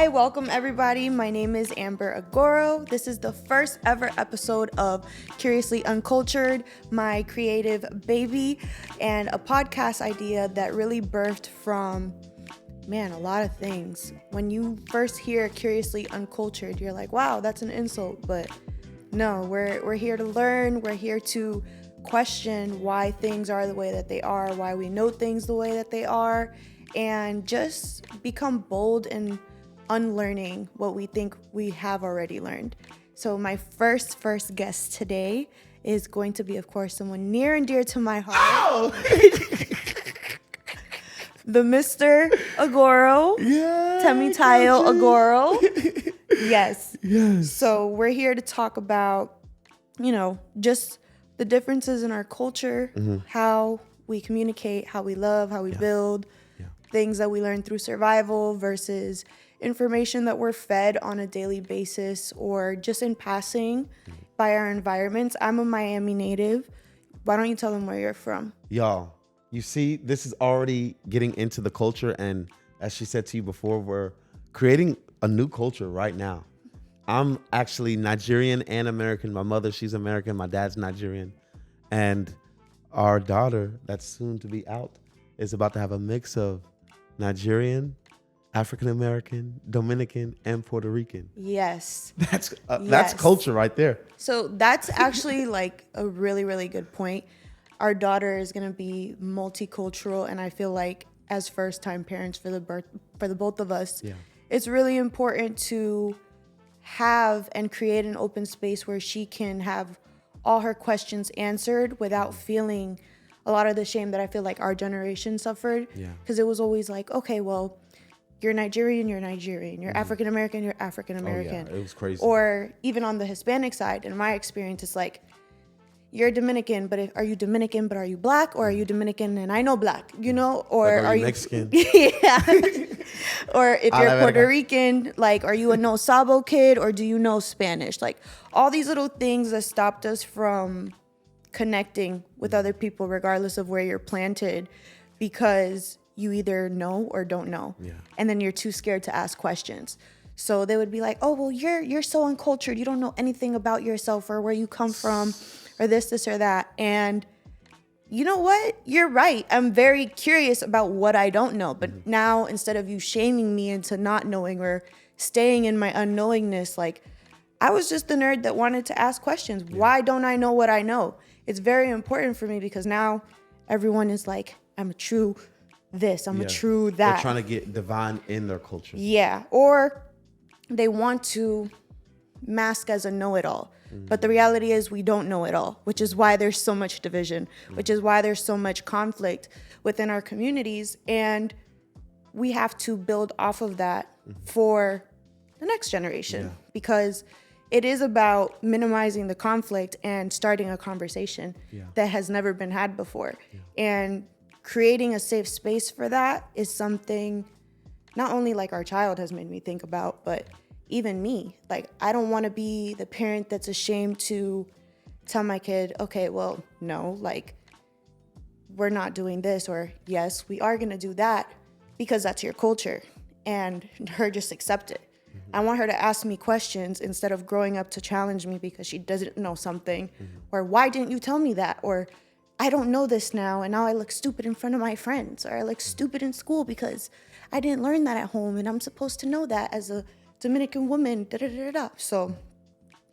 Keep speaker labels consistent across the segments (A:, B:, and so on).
A: Hi, welcome everybody. My name is Amber Agoro. This is the first ever episode of Curiously Uncultured, my creative baby, and a podcast idea that really birthed from, a lot of things. When you first hear Curiously Uncultured, you're like, wow, that's an insult. But no, we're here to learn. We're here to question why things are the way that they are, why we know things the way that they are, and just become bold in unlearning what we think we have already learned. So my first guest today is going to be, of course, someone near and dear to my heart. Oh! The Mr. Agoro. Yeah. Temitayo Adewale Agoro. Yes. So we're here to talk about, just the differences in our culture, how we communicate, how we love, how we build, things that we learn through survival versus information that we're fed on a daily basis or just in passing by our environments. I'm a Miami native. Why don't you tell them where you're from?
B: Y'all, you see, this is already getting into the culture. And as she said to you before, we're creating a new culture right now. I'm actually Nigerian and American. My mother, she's American. My dad's Nigerian. And our daughter, that's soon to be out, is about to have a mix of Nigerian, African-American, Dominican, and Puerto Rican.
A: Yes.
B: That's culture right there.
A: So that's actually like a really, really good point. Our daughter is going to be multicultural, and I feel like as first-time parents for the both of us, it's really important to have and create an open space where she can have all her questions answered without feeling a lot of the shame that I feel like our generation suffered. Because it was always like, okay, well, you're Nigerian, you're African American, you're African American.
B: Oh, yeah. It was crazy.
A: Or even on the Hispanic side, in my experience, it's like, you're Dominican, but are you Dominican, but are you black? Or are you Dominican and I know black, Or
B: like, are you Mexican?
A: Yeah. Or if you're Puerto Rican, like, are you a no sabo kid or do you know Spanish? Like, all these little things that stopped us from connecting with other people, regardless of where you're planted, because you either know or don't know. And then you're too scared to ask questions. So they would be like, oh, well, you're so uncultured. You don't know anything about yourself or where you come from or this or that. And you know what? You're right. I'm very curious about what I don't know. But now, instead of you shaming me into not knowing or staying in my unknowingness, like, I was just the nerd that wanted to ask questions. Why don't I know what I know? It's very important for me because now everyone is like, I'm a true this, I'm a true that.
B: They're trying to get divine in their culture.
A: Yeah, or they want to mask as a know-it-all. But the reality is we don't know it all, which is why there's so much division, which is why there's so much conflict within our communities. And we have to build off of that for the next generation because it is about minimizing the conflict and starting a conversation that has never been had before. And creating a safe space for that is something not only like our child has made me think about, but even me. Like, I don't want to be the parent that's ashamed to tell my kid, okay, well, no, like, we're not doing this, or yes, we are going to do that because that's your culture, and her just accept it. I want her to ask me questions instead of growing up to challenge me because she doesn't know something, or why didn't you tell me that, or I don't know this now, and now I look stupid in front of my friends, or I look stupid in school because I didn't learn that at home, and I'm supposed to know that as a Dominican woman, So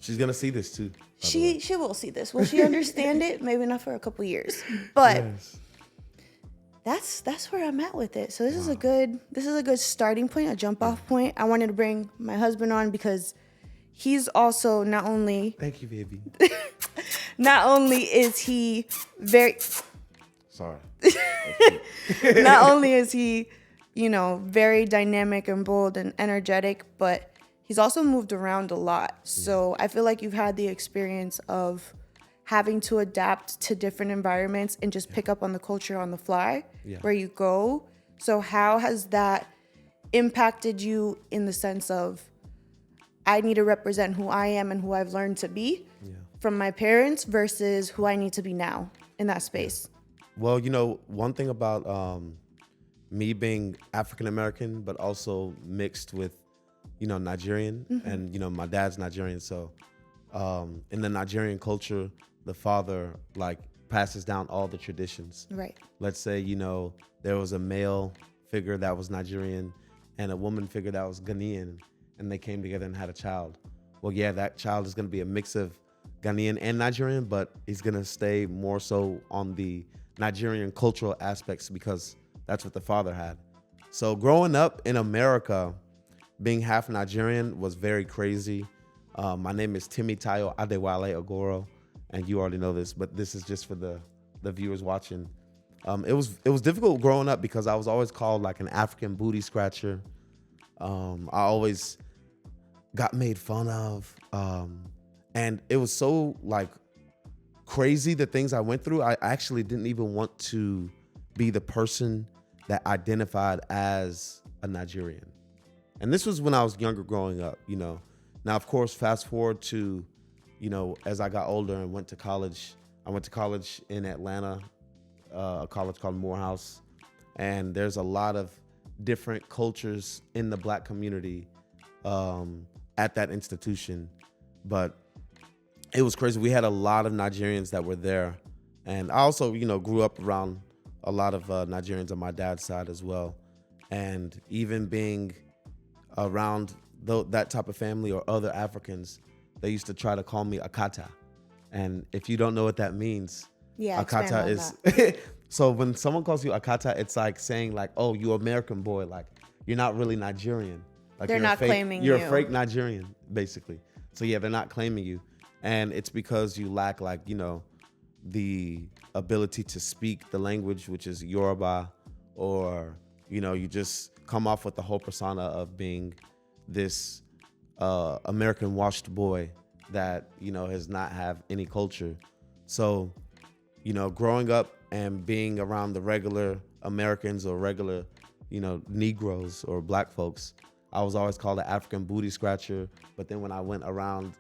B: she's gonna see this too.
A: She will see this. Will she understand it? Maybe not for a couple years, but that's where I'm at with it. So this is a good starting point, a jump off point. I wanted to bring my husband on because he's also not only
B: thank you, baby.
A: Not only is he very
B: sorry.
A: Not only is he very dynamic and bold and energetic, but he's also moved around a lot. So I feel like you've had the experience of having to adapt to different environments and just pick up on the culture on the fly where you go. So how has that impacted you in the sense of, I need to represent who I am and who I've learned to be from my parents versus who I need to be now in that space?
B: Well, one thing about me being African American, but also mixed with Nigerian, and my dad's Nigerian. So in the Nigerian culture, the father like passes down all the traditions.
A: Right.
B: Let's say there was a male figure that was Nigerian and a woman figure that was Ghanaian, and they came together and had a child. Well, yeah, that child is going to be a mix of Ghanaian and Nigerian, but he's going to stay more so on the Nigerian cultural aspects because that's what the father had. So growing up in America, being half Nigerian was very crazy. My name is Temitayo Adewale Agoro, and you already know this, but this is just for the viewers watching. It was difficult growing up because I was always called like an African booty scratcher. I always got made fun of, and it was so like crazy the things I went through. I actually didn't even want to be the person that identified as a Nigerian. And this was when I was younger growing up, Now, of course, fast forward to, as I got older and went to college. I went to college in Atlanta, a college called Morehouse. And there's a lot of different cultures in the Black community at that institution. But it was crazy. We had a lot of Nigerians that were there. And I also, grew up around a lot of Nigerians on my dad's side as well. And even being around that type of family or other Africans, they used to try to call me Akata. And if you don't know what that means, Akata is so when someone calls you Akata, it's like saying like, oh, you American boy, like you're not really Nigerian. Like
A: they're not claiming you.
B: You're a fake Nigerian, basically. So yeah, they're not claiming you. And it's because you lack like, the ability to speak the language, which is Yoruba, or, you just come off with the whole persona of being this American washed boy that, has not have any culture. So, growing up and being around the regular Americans or regular, Negroes or Black folks, I was always called an African booty scratcher. But then when I went around,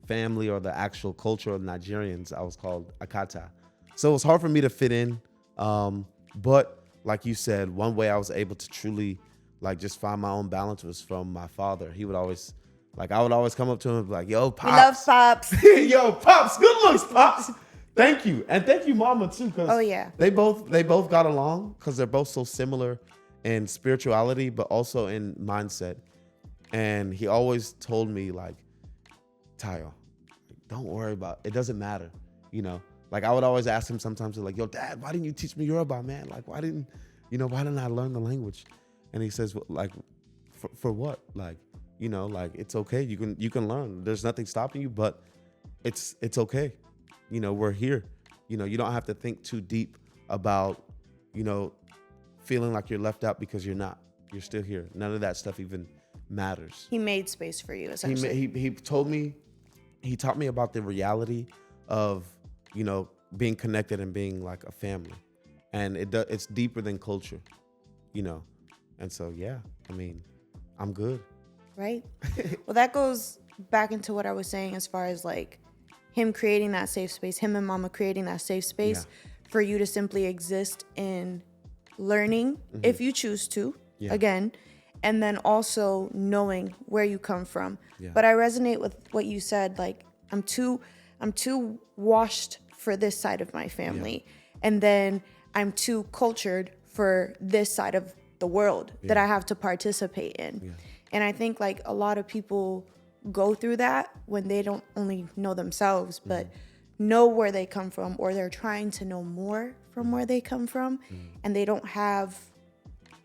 B: family or the actual culture of Nigerians, I was called Akata. So it was hard for me to fit in. But like you said, one way I was able to truly like just find my own balance was from my father. He would always, I would always come up to him and be like, yo, Pops.
A: We love Pops.
B: Yo, Pops, good looks, Pops. Thank you. And thank you, Mama, too.
A: Oh, yeah.
B: They both got along because they're both so similar in spirituality, but also in mindset. And he always told me like, Tayo, don't worry about it. It doesn't matter, I would always ask him sometimes, like, yo, Dad, why didn't you teach me Yoruba, man? Like, why didn't I learn the language? And he says, well, like, for what? Like, it's okay. You can learn. There's nothing stopping you, but it's okay. We're here. You don't have to think too deep about, feeling like you're left out because you're not. You're still here. None of that stuff even matters.
A: He made space for you, essentially.
B: He taught me about the reality of, being connected and being like a family. And it's deeper than culture, And so, yeah, I'm good.
A: Right? Well, that goes back into what I was saying as far as like him creating that safe space, him and Mama creating that safe space for you to simply exist in learning if you choose to, again, and then also knowing where you come from. Yeah. But I resonate with what you said, like I'm too washed for this side of my family. And then I'm too cultured for this side of the world that I have to participate in. Yeah. And I think like a lot of people go through that when they don't only know themselves, but know where they come from, or they're trying to know more from where they come from, and they don't have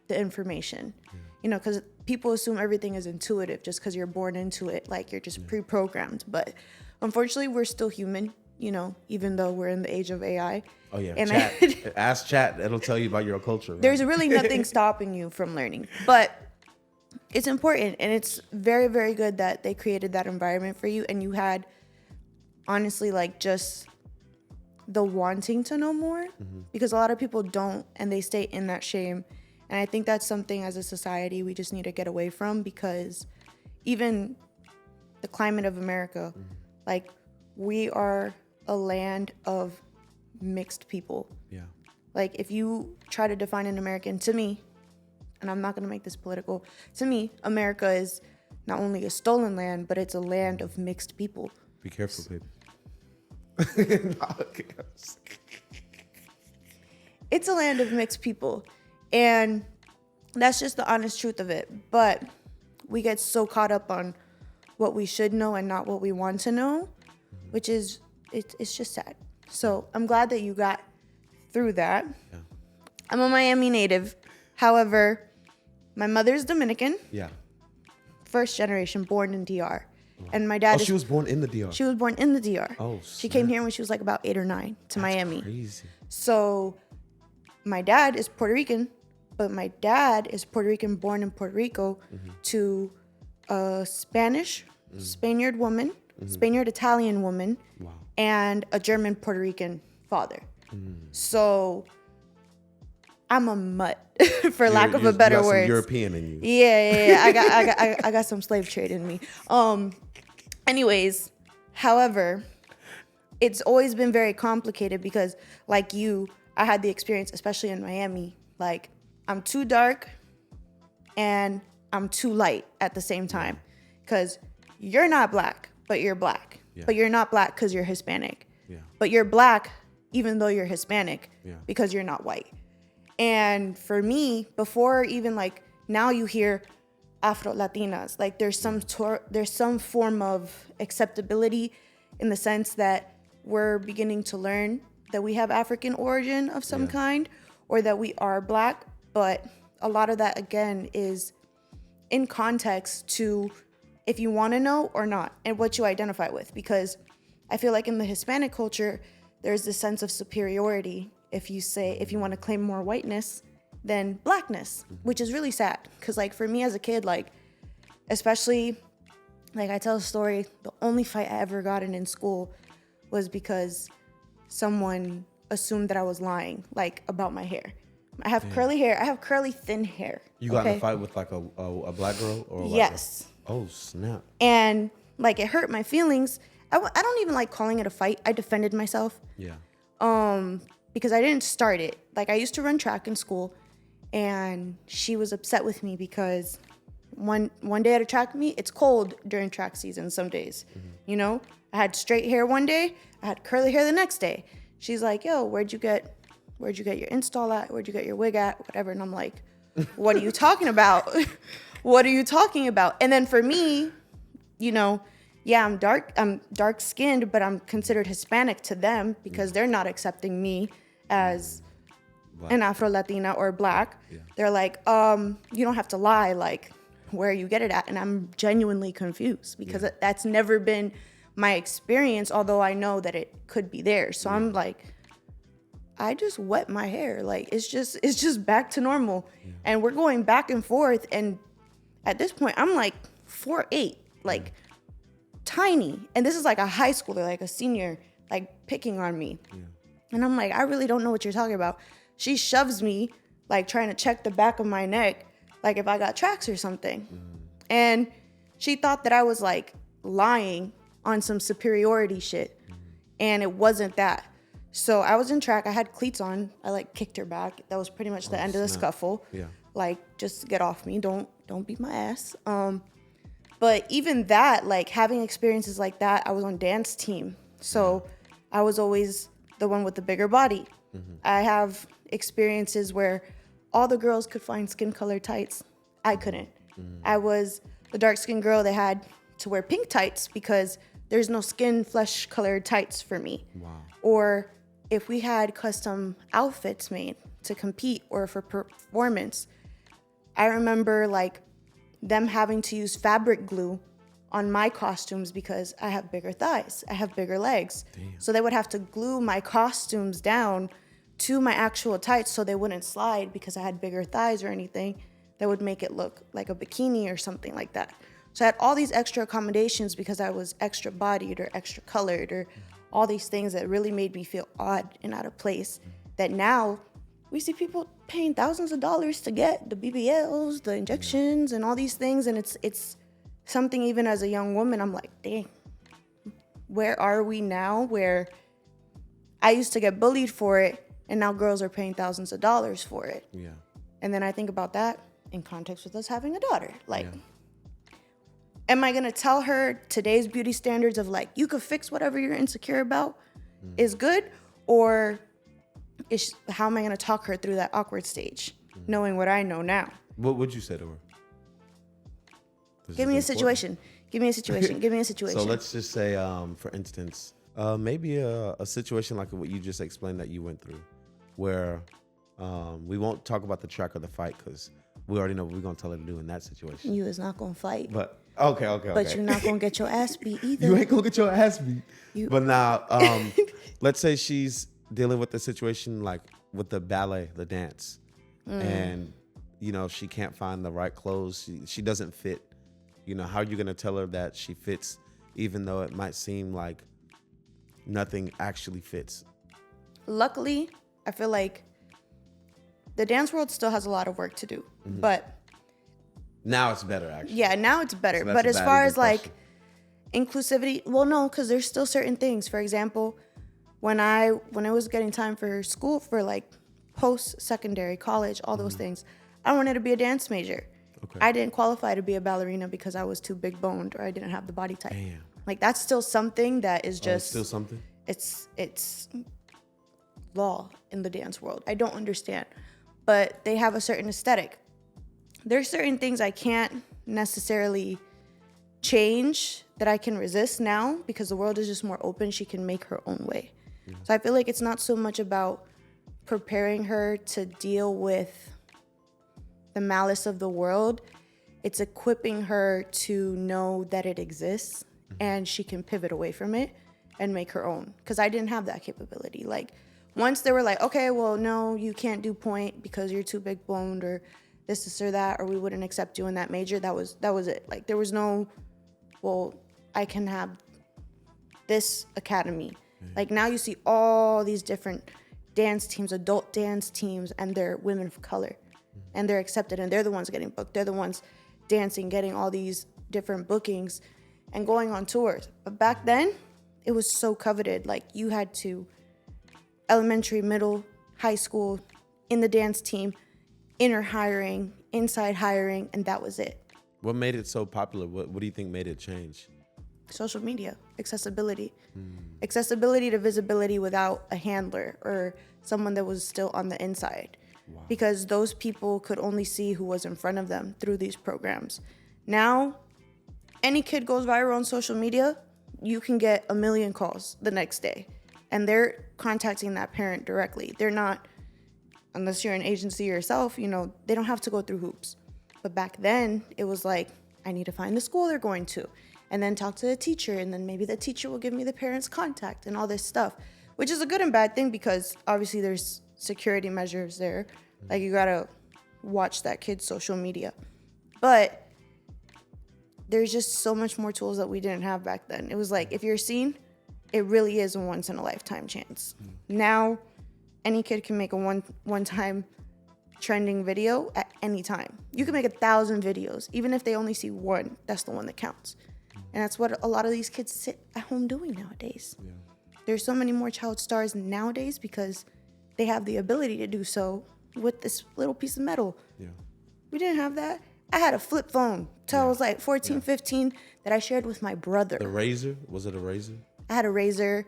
A: the information. Because people assume everything is intuitive just because you're born into it, like you're just pre-programmed. But unfortunately, we're still human, even though we're in the age of AI.
B: Oh, yeah. And ask chat. It'll tell you about your culture. Right?
A: There's really nothing stopping you from learning. But it's important, and it's very, very good that they created that environment for you, and you had, honestly, like just the wanting to know more, because a lot of people don't, and they stay in that shame. And I think that's something as a society we just need to get away from, because even the climate of America, like we are a land of mixed people. Yeah. Like if you try to define an American, to me, and I'm not going to make this political, to me, America is not only a stolen land, but it's a land of mixed people.
B: Be careful, baby.
A: It's a land of mixed people. And that's just the honest truth of it. But we get so caught up on what we should know and not what we want to know, which is, it's just sad. So I'm glad that you got through that.
B: Yeah.
A: I'm a Miami native. However, my mother's Dominican.
B: Yeah.
A: First generation, born in DR. And my dad
B: she was born in the DR.
A: She was born in the DR.
B: Oh,
A: she came here when she was like about 8 or 9 to Miami.
B: Crazy.
A: So my dad is Puerto Rican, but my dad is Puerto Rican born in Puerto Rico to a Spanish, Spaniard woman, Spaniard Italian woman, and a German Puerto Rican father. So I'm a mutt, for lack of a better word.
B: You got some European in you.
A: Yeah. I got some slave trade in me. Anyways, however, it's always been very complicated because, like you, I had the experience, especially in Miami. Like, I'm too dark and I'm too light at the same time, because you're not black, but you're black. Yeah. But you're not black because you're Hispanic. Yeah. But you're black even though you're Hispanic, because you're not white. And for me, before even like now you hear Afro-Latinas, like there's some form of acceptability in the sense that we're beginning to learn that we have African origin of some kind, or that we are black. But a lot of that, again, is in context to if you want to know or not and what you identify with. Because I feel like in the Hispanic culture, there's this sense of superiority if you want to claim more whiteness than blackness, which is really sad. Because like for me as a kid, like especially like I tell a story, the only fight I ever gotten in school was because someone assumed that I was lying, like about my hair. I have curly hair. I have curly thin hair. You
B: got in a fight with like a black girl or a white
A: yes.
B: girl? Oh snap!
A: And like it hurt my feelings. I don't even like calling it a fight. I defended myself. Yeah. Because I didn't start it. Like I used to run track in school, and she was upset with me because one day at a track meet, it's cold during track season some days. You know, I had straight hair one day, I had curly hair the next day. She's like, "Yo, where'd you get your install at? Where'd you get your wig at? Whatever." And I'm like, "What are you talking about? What are you talking about?" And then for me, you know, yeah, I'm dark skinned, but I'm considered Hispanic to them because they're not accepting me as black. An Afro-Latina or black. Yeah. They're like, you don't have to lie, like where you get it at. And I'm genuinely confused because that's never been my experience, although I know that it could be there. So I'm like, I just wet my hair. Like it's just back to normal. Yeah. And we're going back and forth. And at this point, I'm like 4'8", like tiny. And this is like a high schooler, like a senior, like picking on me. Yeah. And I'm like, I really don't know what you're talking about. She shoves me, like trying to check the back of my neck, like if I got tracks or something. And she thought that I was like lying on some superiority shit. And it wasn't that. So I was in track, I had cleats on, I like kicked her back. That was pretty much the end of the scuffle. Yeah. Like, just get off me, don't beat my ass. But even that, like having experiences like that, I was on dance team. So I was always the one with the bigger body. I have experiences where all the girls could find skin color tights. I couldn't. I was the dark skinned girl that had to wear pink tights because there's no skin flesh colored tights for me. Wow. Or if we had custom outfits made to compete or for performance, I remember like them having to use fabric glue on my costumes because I have bigger thighs, I have bigger legs. Damn. So they would have to glue my costumes down to my actual tights so they wouldn't slide because I had bigger thighs or anything that would make it look like a bikini or something like that. So I had all these extra accommodations because I was extra bodied or extra colored or all these things that really made me feel odd and out of place, that now we see people paying thousands of dollars to get the BBLs, the injections, and all these things. And it's something, even as a young woman, I'm like, dang, where are we now where I used to get bullied for it and now girls are paying thousands of dollars for it? Yeah. And then I think about that in context with us having a daughter. Like, Am I going to tell her today's beauty standards of like, you could fix whatever you're insecure about is good? Or how am I going to talk her through that awkward stage, knowing what I know now?
B: What would you say to her?
A: Give me a situation. Give me a situation. Give me a situation.
B: So let's just say, for instance, maybe a situation like what you just explained that you went through, where we won't talk about the track or the fight because we already know what we're going to tell her to do in that situation.
A: You is not going to fight.
B: But okay.
A: But you're not going to get your ass beat either.
B: You ain't going to get your ass beat. But now, let's say she's dealing with the situation like with the ballet, the dance, and, you know, she can't find the right clothes. She doesn't fit. You know, how are you going to tell her that she fits, even though it might seem like nothing actually fits?
A: Luckily, I feel like the dance world still has a lot of work to do, but
B: now it's better, actually.
A: Yeah, now it's better.
B: So
A: but as far as
B: question.
A: like inclusivity, well, no, because there's still certain things. For example, when it was getting time for school, for like post-secondary, college, all those things, I wanted to be a dance major.
B: Okay.
A: I didn't qualify to be a ballerina because I was too big boned or I didn't have the body type.
B: Damn.
A: Like that's still something that is just
B: it's still something.
A: It's law in the dance world. I don't understand, but they have a certain aesthetic. There's certain things I can't necessarily change that I can resist now because the world is just more open. She can make her own way. So I feel like it's not so much about preparing her to deal with the malice of the world. It's equipping her to know that it exists and she can pivot away from it and make her own. Because I didn't have that capability. Like once they were like, okay, well, no, you can't do point because you're too big boned or this or that, or we wouldn't accept you in that major. That was it. Like there was no, well, I can have this academy. Like now you see all these different dance teams, adult dance teams, and they're women of color. And they're accepted, and they're the ones getting booked. They're the ones dancing, getting all these different bookings and going on tours. But back then, it was so coveted. Like you had to elementary, middle, high school, in the dance team, inner hiring, inside hiring, and that was it.
B: What made it so popular? What do you think made it change?
A: Social media, accessibility. Accessibility to visibility without a handler or someone that was still on the inside. Wow. Because those people could only see who was in front of them through these programs. Now, any kid goes viral on social media, you can get 1 million calls the next day. And they're contacting that parent directly. They're not, unless you're an agency yourself, you know, they don't have to go through hoops. But back then, it was like, I need to find the school they're going to. And then talk to the teacher. And then maybe the teacher will give me the parent's contact and all this stuff. Which is a good and bad thing because obviously there's security measures there. Like you gotta watch that kid's social media. But there's just so much more tools that we didn't have back then. It was like, if you're seen, it really is a once in a lifetime chance. Now, any kid can make a one-time trending video at any time. You can make 1,000 videos. Even if they only see one, that's the one that counts. And that's what a lot of these kids sit at home doing nowadays. Yeah. There's so many more child stars nowadays because they have the ability to do so with this little piece of metal. Yeah. We didn't have that. I had a flip phone till I was like 14, 15 that I shared with my brother.
B: The Razor? Was it a Razor?
A: I had a Razor,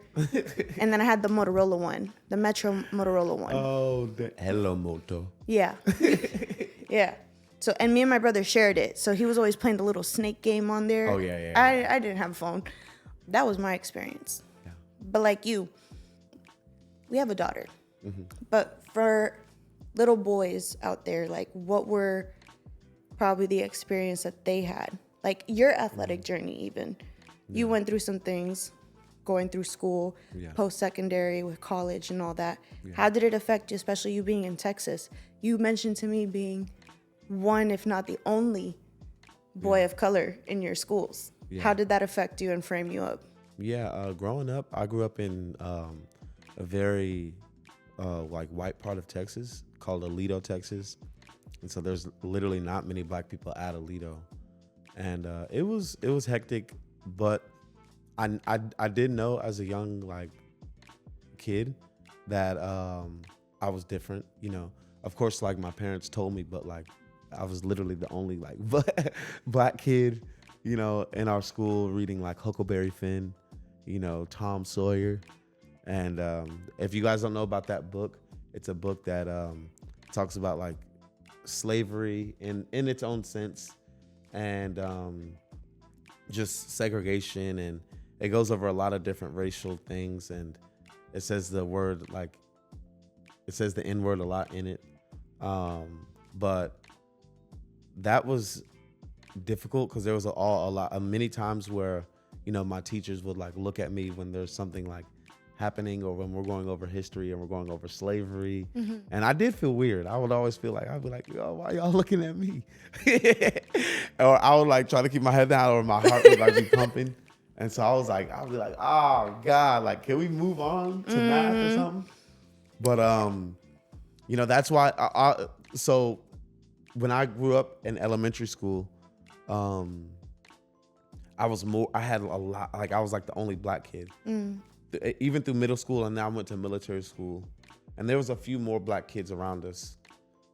A: and then I had the Motorola one, the Metro Motorola one.
B: Oh, the Hello Moto.
A: Yeah. Yeah. So, and me and my brother shared it. So he was always playing the little snake game on there.
B: Oh, yeah.
A: I didn't have a phone. That was my experience. Yeah. But like you, we have a daughter. Mm-hmm. But for little boys out there, like what were probably the experience that they had? Like your athletic journey even. Yeah. You went through some things going through school, post-secondary with college and all that. Yeah. How did it affect you, especially you being in Texas? You mentioned to me being one, if not the only boy of color in your schools. Yeah. How did that affect you and frame you up?
B: Yeah, growing up, I grew up in a very like white part of Texas called Aledo, Texas. And so there's literally not many black people at Aledo. And it was hectic, but I did know as a young like kid that I was different, you know. Of course, like my parents told me, but like I was literally the only like black kid you know, in our school reading like Huckleberry Finn, you know, Tom Sawyer. And if you guys don't know about that book, it's a book that talks about like slavery in its own sense, and just segregation, and it goes over a lot of different racial things, and it says the N-word a lot in it. But that was difficult because there was many times where, you know, my teachers would like look at me when there's something like happening, or when we're going over history and we're going over slavery. And I did feel weird. I would always feel like, I'd be like, yo, why y'all looking at me? Or I would like try to keep my head down, or my heart would like be pumping. And so I'd be like, oh God, like, can we move on to math or something? But, you know, that's why so when I grew up in elementary school, I had a lot, like I was like the only black kid. Even through middle school, and then I went to military school, and there was a few more black kids around us.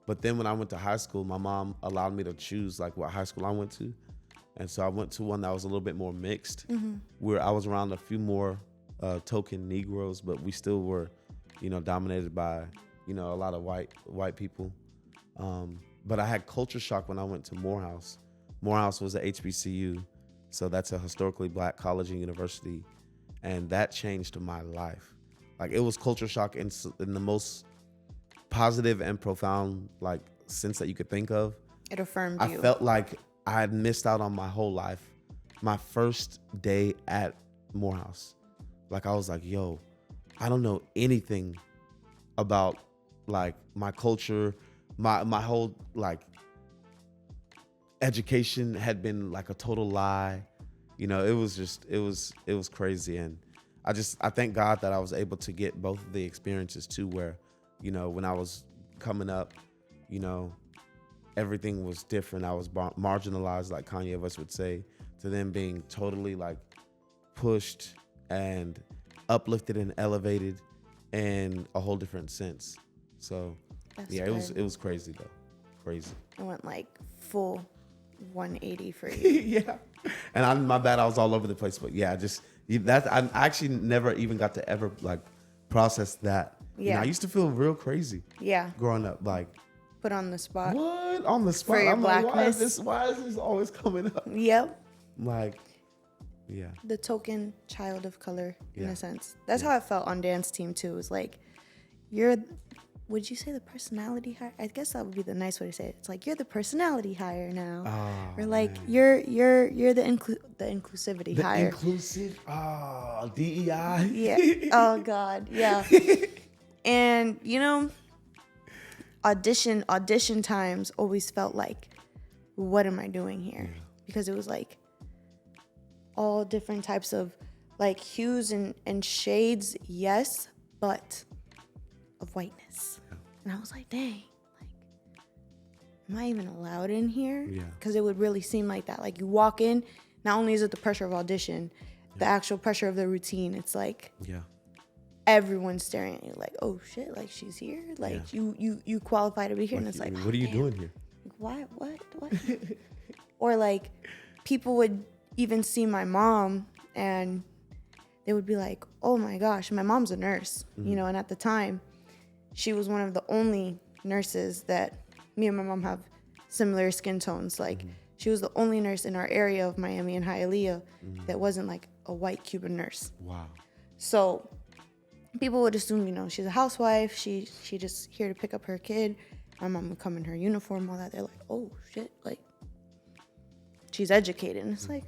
B: But then when I went to high school, my mom allowed me to choose like what high school I went to. And so I went to one that was a little bit more mixed, where I was around a few more token Negroes, but we still were, you know, dominated by, you know, a lot of white people. But I had culture shock when I went to Morehouse. Morehouse was a HBCU, so that's a historically black college and university. And that changed my life. Like, it was culture shock in the most positive and profound like sense that you could think of.
A: It affirmed you.
B: I felt like I had missed out on my whole life. My first day at Morehouse, like I was like, yo, I don't know anything about like my culture. My whole like education had been like a total lie. You know, it was crazy. And I thank God that I was able to get both of the experiences too, where, you know, when I was coming up, you know, everything was different. I was marginalized, like Kanye West would say, to them being totally like pushed and uplifted and elevated in a whole different sense. So
A: That's
B: yeah,
A: good.
B: it was crazy though. Crazy.
A: It went like full 180 for you.
B: Yeah. And my bad, I was all over the place, but yeah, I actually never even got to ever like process that.
A: Yeah.
B: You know, I used to feel real crazy.
A: Yeah.
B: Growing up, like,
A: Put on the spot.
B: what? On the spot?
A: For your
B: I'm like,
A: blackness.
B: why is this always coming up?
A: Yep.
B: Like, yeah.
A: The token child of color, in
B: Yeah.
A: a sense. That's how I felt on dance team too. It was like, would you say the personality hire? I guess that would be the nice way to say it. It's like, you're the personality hire now.
B: Oh,
A: or like,
B: man.
A: you're the inclusivity
B: The
A: hire.
B: inclusive, DEI.
A: Yeah. Oh God. Yeah. And you know, audition times always felt like, what am I doing here?
B: Yeah.
A: Because it was like all different types of like hues and shades, yes, but of whiteness.
B: Yeah.
A: And I was like, dang, like, am I even allowed in here?
B: Yeah.
A: Because it would really seem like that. Like, you walk in, not only is it the pressure of audition, the actual pressure of the routine. It's like,
B: Yeah.
A: everyone's staring at you like, oh shit, like, she's here, like,
B: Yeah.
A: you qualify to be here.
B: Like,
A: And it's like,
B: what are you
A: damn.
B: doing here?
A: Like, what Or like, people would even see my mom and they would be like, oh my gosh, my mom's a nurse, you know. And at the time, she was one of the only nurses that me and my mom have similar skin tones. Like, she was the only nurse in our area of Miami and Hialeah that wasn't like a white Cuban nurse.
B: Wow.
A: So people would assume, you know, she's a housewife. She just here to pick up her kid. My mom would come in her uniform, all that. They're like, oh shit, like, she's educated. And it's like,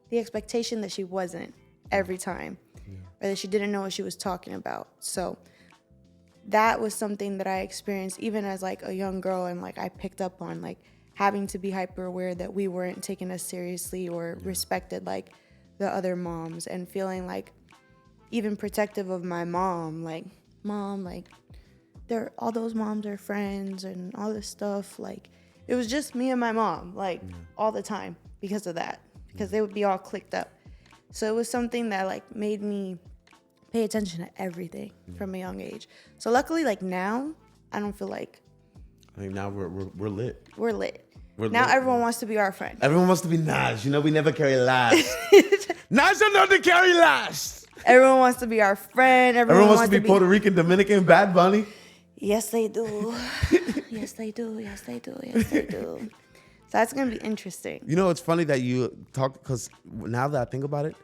A: the expectation that she wasn't every time, or that she didn't know what she was talking about. So that was something that I experienced even as like a young girl, and like I picked up on, like, having to be hyper aware that we weren't taken as seriously or respected like the other moms, and feeling like even protective of my mom, like, all those moms are friends and all this stuff. Like, it was just me and my mom, like, all the time because of that, because they would be all clicked up. So it was something that like made me pay attention to everything from a young age. So luckily, like, now I don't feel like
B: I mean, now we're lit.
A: we're lit. Now everyone wants to be our friend.
B: Everyone wants to be Naj. You know, we never carry last. Naj don't know to carry last.
A: Everyone wants to be our friend.
B: Everyone wants to be Puerto Rican, Dominican, Bad Bunny.
A: Yes, they do. Yes, they do. Yes, they do. Yes, they do. So that's going to be interesting.
B: You know, it's funny that you talk, because now that I think about it,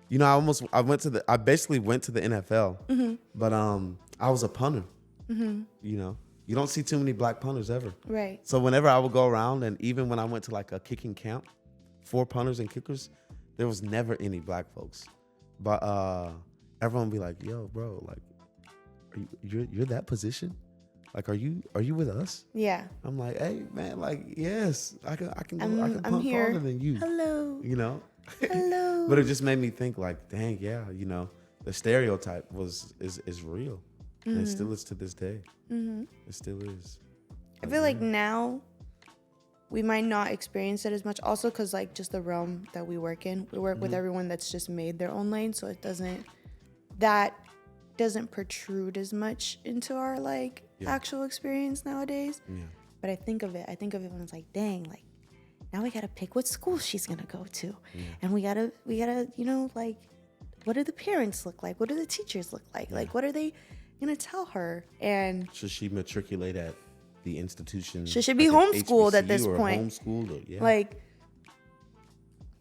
B: you know, I basically went to the NFL, but I was a punter. You know, you don't see too many black punters ever.
A: Right.
B: So whenever I would go around, and even when I went to like a kicking camp for punters and kickers, there was never any black folks. But everyone would be like, "Yo, bro, like, you're that position? Like, are you with us?"
A: Yeah.
B: I'm like, "Hey, man, like, yes, I can
A: I'm
B: punt
A: here.
B: farther than you."
A: Hello.
B: You know.
A: Hello.
B: But it just made me think, like, dang, yeah, you know, the stereotype is real, and it still is to this day. It still is.
A: I feel like now we might not experience it as much, also because like just the realm that we work in, we work with everyone that's just made their own lane, so it doesn't protrude as much into our like actual experience nowadays. Yeah. But I think of it when it's like, dang, like now we gotta pick what school she's gonna go to, and we gotta you know, like, what do the parents look like? What do the teachers look like? Like, what are they gonna tell her? And
B: should she matriculate at the institution?
A: Should she be homeschooled at this point?
B: Homeschooled, or,
A: like,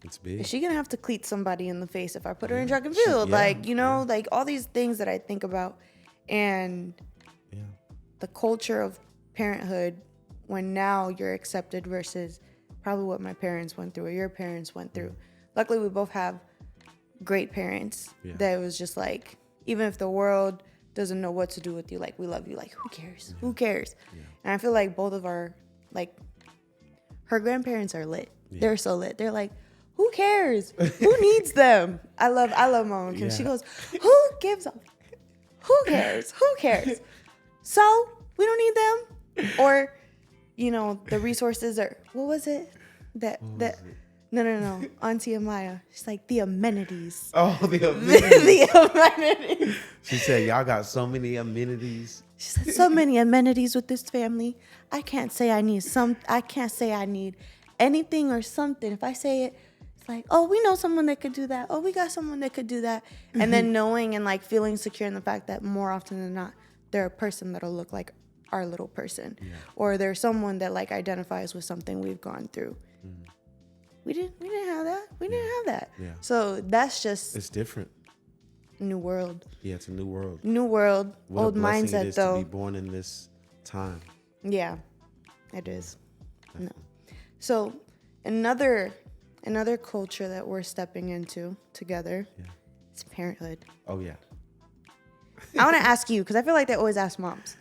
B: it's big.
A: Is she gonna have to cleat somebody in the face if I put her in track and field? Like, you know, like all these things that I think about, and the culture of parenthood when now you're accepted versus probably what my parents went through or your parents went through. Luckily, we both have great parents that it was just like, even if the world doesn't know what to do with you, like, we love you, like, who cares? Who cares? And I feel like both of our, like, her grandparents are lit. They're so lit. They're like, who cares? Who needs them? I love mom, because she goes, who gives a, who cares? Who cares? So we don't need them. Or, you know, the resources are, what was it? No. Auntie Amaya. She's like, the amenities.
B: Oh, the amenities.
A: The amenities.
B: She said, y'all got so many amenities.
A: She said, so many amenities with this family. I can't say I need anything or something. If I say it, it's like, oh, we know someone that could do that. Oh, we got someone that could do that. And then knowing and like feeling secure in the fact that more often than not, they're a person that'll look like our little person. Or they're someone that like identifies with something we've gone through. We didn't have that. We didn't have that.
B: Yeah.
A: So that's just,
B: it's different.
A: New world.
B: Yeah, it's a new world.
A: New world.
B: What
A: old
B: a blessing
A: mindset
B: it is
A: though.
B: to be born in this time.
A: Yeah, it is. No. So another culture that we're stepping into together is parenthood.
B: Oh yeah.
A: I want to ask you, because I feel like they always ask moms.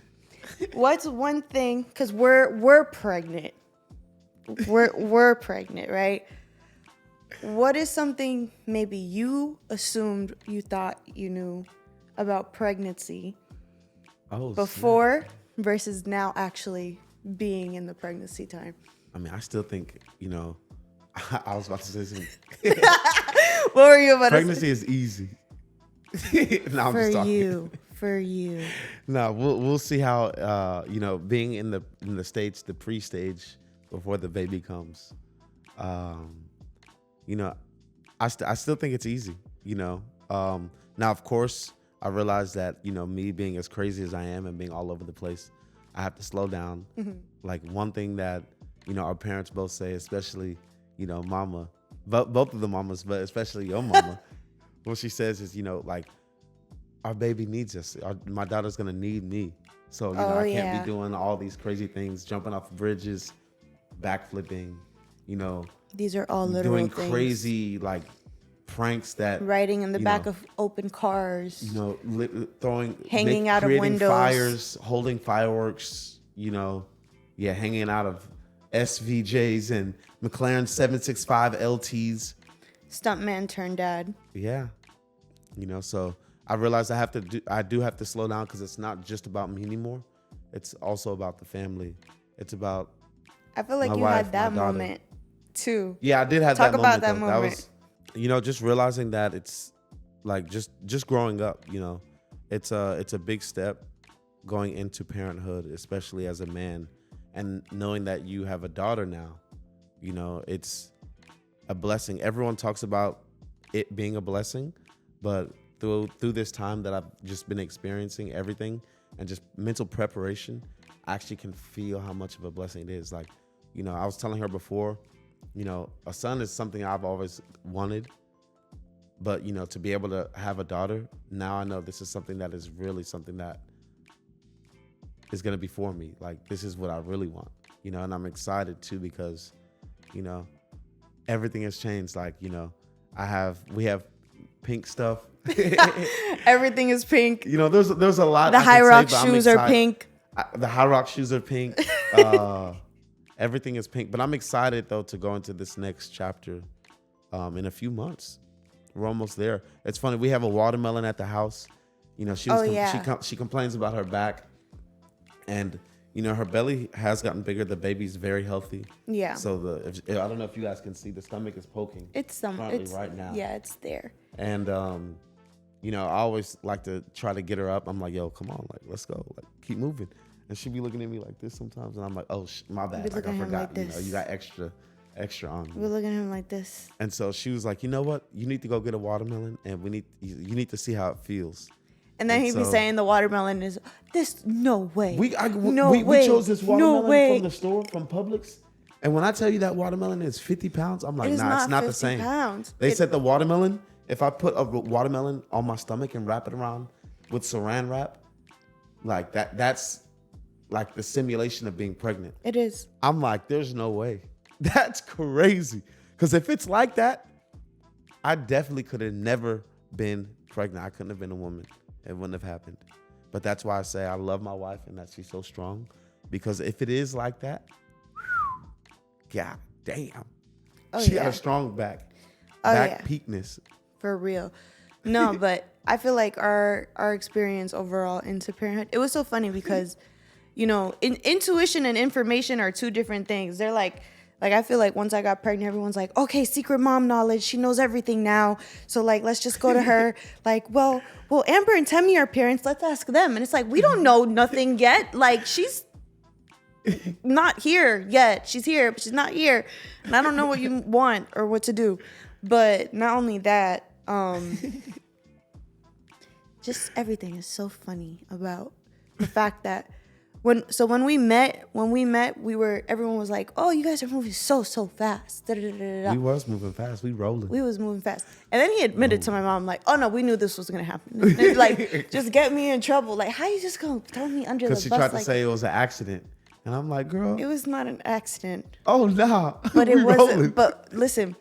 A: What's one thing? Because we're pregnant. We're pregnant, right? What is something maybe you assumed you thought you knew about pregnancy before versus now actually being in the pregnancy time?
B: I mean, I still think, you know, I was about to say something.
A: What were you about
B: Pregnancy
A: to say?
B: is easy. No, I'm just talking.
A: For you.
B: No, we'll see how you know, being in the stage, the pre-stage before the baby comes. You know, I still think it's easy. You know, now of course I realize that, you know, me being as crazy as I am and being all over the place, I have to slow down. Like one thing that, you know, our parents both say, especially, you know, mama, both of the mamas, but especially your mama, what she says is, you know, like, our baby needs us. My daughter's gonna need me. So, you know, I can't be doing all these crazy things, jumping off bridges, backflipping, you know.
A: These are all literal
B: doing
A: things.
B: crazy, like, pranks that.
A: Riding in the back of open cars.
B: You know,
A: hanging out of
B: creating
A: windows.
B: Fires, holding fireworks, you know. Yeah, hanging out of SVJs and McLaren 765 LTs.
A: Stuntman turned dad.
B: Yeah. You know, so I realized I do have to slow down, because it's not just about me anymore. It's also about the family. It's about
A: I feel like
B: my
A: you
B: wife,
A: had that
B: my daughter.
A: moment too.
B: Yeah, I did have
A: Talk
B: that
A: about
B: moment.
A: that
B: though.
A: moment.
B: That was, you know, just realizing that it's like just growing up, you know. It's a big step going into parenthood, especially as a man, and knowing that you have a daughter now. You know, it's a blessing. Everyone talks about it being a blessing, but through this time that I've just been experiencing everything and just mental preparation, I actually can feel how much of a blessing it is. Like, you know, I was telling her before, you know, a son is something I've always wanted, but, you know, to be able to have a daughter, now I know this is something that is really something that is going to be for me. Like, this is what I really want, you know, and I'm excited too, because, you know, everything has changed. Like, you know, we have pink stuff.
A: Everything is pink.
B: You know, there's a lot.
A: The High Rock shoes are pink.
B: The High Rock shoes are pink. Everything is pink. But I'm excited though to go into this next chapter in a few months. We're almost there. It's funny. We have a watermelon at the house. You know, she complains about her back, and you know her belly has gotten bigger. The baby's very healthy. Yeah. So I don't know if you guys can see, the stomach is poking. It's right now.
A: Yeah, it's there.
B: And you know, I always like to try to get her up. I'm like, yo, come on, like let's go, like keep moving. And she'd be looking at me like this sometimes, and I'm like, oh, my bad, like I forgot. Like, you know, you got extra on me.
A: We're looking at him like this.
B: And so she was like, you know what? You need to go get a watermelon, and you need to see how it feels.
A: And then he'd be saying the watermelon is this. No way. We
B: chose this watermelon from the store, from Publix. And when I tell you that watermelon is 50 pounds, I'm like, nah, it's not the same. They said the watermelon, if I put a watermelon on my stomach and wrap it around with saran wrap, like that's like the simulation of being pregnant.
A: It is.
B: I'm like, there's no way. That's crazy. Because if it's like that, I definitely could have never been pregnant. I couldn't have been a woman. It wouldn't have happened. But that's why I say I love my wife and that she's so strong. Because if it is like that, god damn. She got a strong back. Peakness.
A: For real. No, but I feel like our experience overall into parenthood, it was so funny because, you know, intuition and information are two different things. They're like I feel like once I got pregnant, everyone's like, okay, secret mom knowledge. She knows everything now. So like, let's just go to her. Like, well, Amber and Temmie are parents. Let's ask them. And it's like, we don't know nothing yet. Like, she's not here yet. She's here, but she's not here. And I don't know what you want or what to do. But not only that, just everything is so funny about the fact that when we met, everyone was like, oh, you guys are moving so fast. Da-da-da-da-da.
B: We was moving fast. We was
A: moving fast. And then he admitted to my mom, like, oh no, we knew this was gonna happen. Like, just get me in trouble. Like, how you just gonna throw me under the bus?
B: Because she tried to say it was an accident. And I'm like, girl,
A: it was not an accident.
B: Oh nah.
A: But it wasn't. But listen,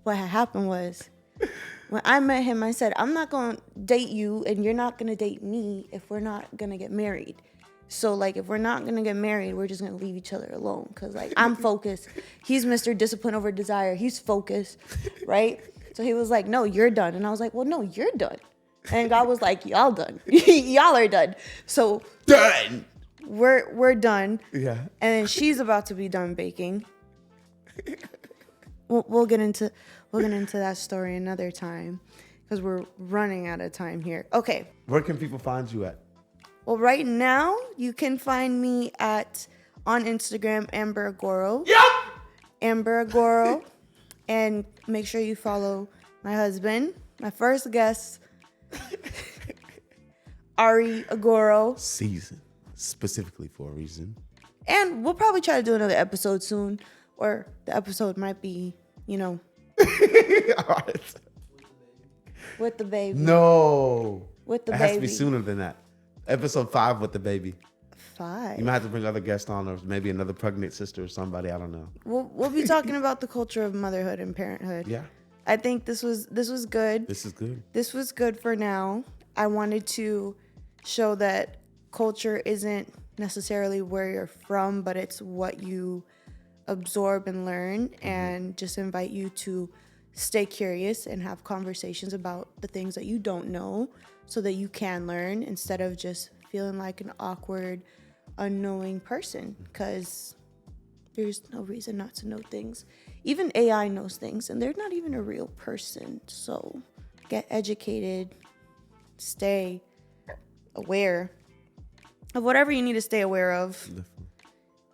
A: what had happened was, when I met him, I said, I'm not gonna date you and you're not gonna date me if we're not gonna get married. So, like, if we're not going to get married, we're just going to leave each other alone. Because, like, I'm focused. He's Mr. Discipline over Desire. He's focused, right? So he was like, no, you're done. And I was like, well, no, you're done. And God was like, y'all done. Y'all are done. So
B: done.
A: We're done.
B: Yeah.
A: And then she's about to be done baking. We'll get into that story another time because we're running out of time here. Okay.
B: Where can people find you at?
A: Well, right now, you can find me on Instagram, Amber Agoro.
B: Yep!
A: Amber Agoro. And make sure you follow my husband, my first guest, Ari Agoro.
B: Season. Specifically for a reason.
A: And we'll probably try to do another episode soon. Or the episode might be, you know.
B: All right.
A: With the baby.
B: No.
A: With the
B: baby. It has to be sooner than that. Episode 5 with the baby.
A: 5.
B: You might have to bring other guests on, or maybe another pregnant sister or somebody. I don't know.
A: We'll be talking about the culture of motherhood and parenthood.
B: Yeah.
A: I think this was good.
B: This is good.
A: This was good for now. I wanted to show that culture isn't necessarily where you're from, but it's what you absorb and learn, and just invite you to stay curious and have conversations about the things that you don't know, so that you can learn instead of just feeling like an awkward, unknowing person, because there's no reason not to know things. Even AI knows things, and they're not even a real person. So get educated, stay aware of whatever you need to stay aware of. Definitely.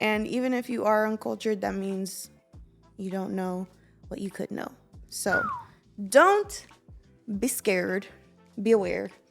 A: And even if you are uncultured, that means, You don't know what you could know. So don't be scared. Be aware.